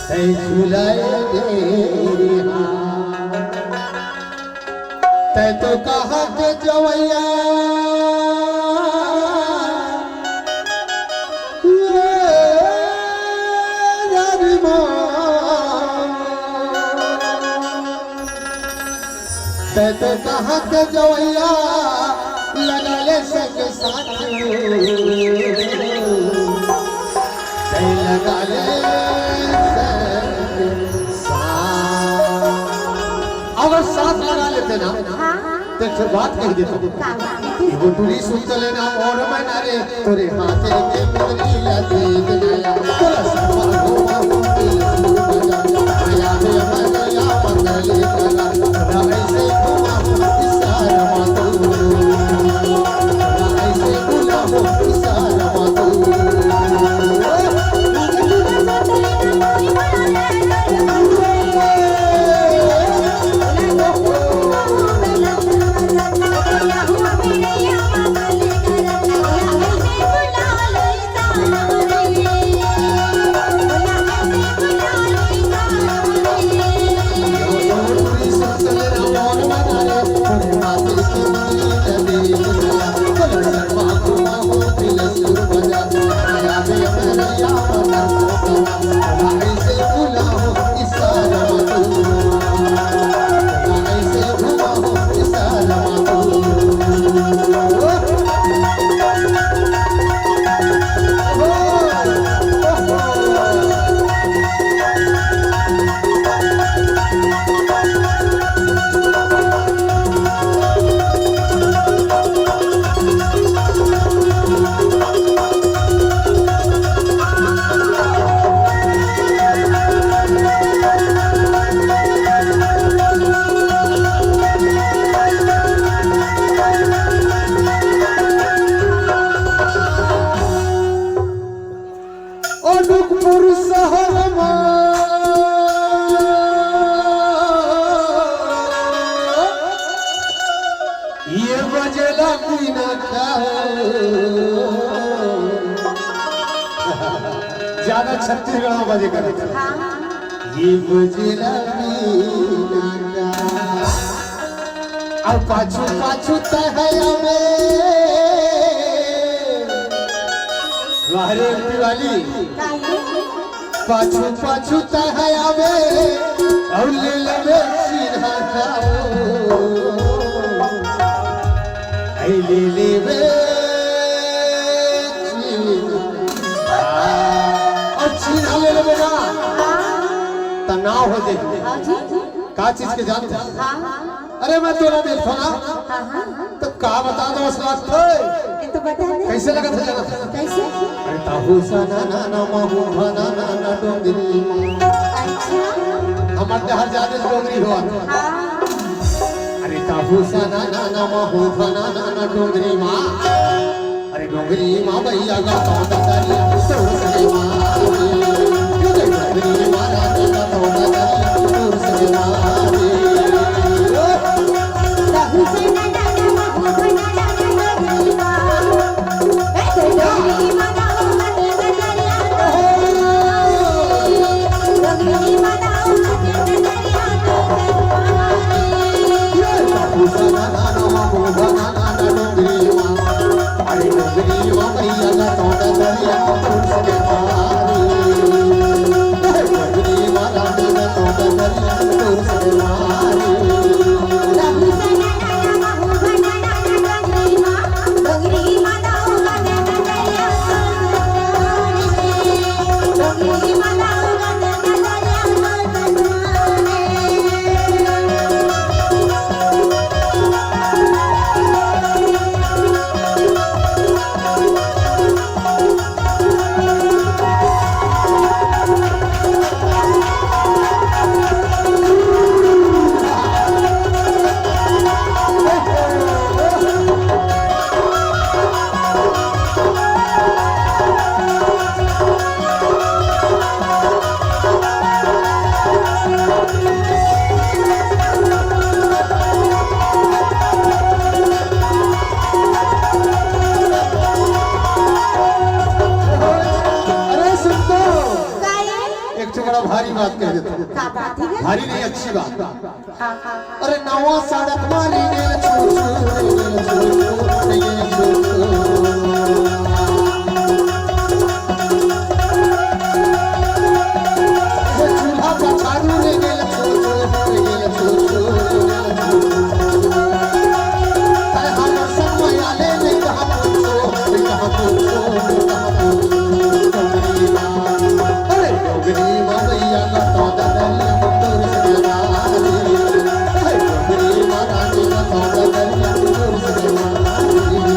तै झुलाए रे तै तो कहा के जवैया तै तो कहा के जवैया लगा ले सके साथ तै लगा ले अगर साथ लगा लेते ना तो फिर बात कह देता वो टुली सुन चले ना और मैं नारे तोरे हाथे के मुरली लगे बनाया तोरा सफा को आया है मगया मंगले कला राय से घुमा इशारा मातू राय से बुलाओ इशारा मातू ज्यादा छत्तीसगढ़ बजे करते ये बजेला अब पाछू पाछू तहयावे वारे दिवाली पाछू पाछू तहयावे और ले ले सीधा खाओ आई ले ले तनाव हो जाए का चीज के जानते अरे मैं तोरा देख ना तो का बता दो असला तो बता दे कैसे लगा था जाना कैसे अरे ताहू सना ना ना महू भना ना ना डोंगरी अच्छा हमारे हर जाने डोंगरी हुआ अरे ताहू सना ना ना महू भना ना ना डोंगरी माँ अरे डोंगरी माँ भैया का तो दरिया तो सही माँ डोंगरी माँ राजा का तो दरिया तो सही माँ ताहू सना ना ना महू भना ना ना डोंगरी माँ अरे डोंगरी माँ भैया का तो दरिया तो सही माँ एक तो बड़ा भारी बात कह देता हूँ। का बात है? भारी नहीं, अच्छी बात। हाँ हाँ अरे नवा सड़क मारी गेल चूल्हा पछाड़ू ले गेल अरे हमर संग आले ने कहा अरे डोगरी मैया का तो दरिया मुंदर से लगारी अरे डोगरी महारानी का तो दरिया मुंदर से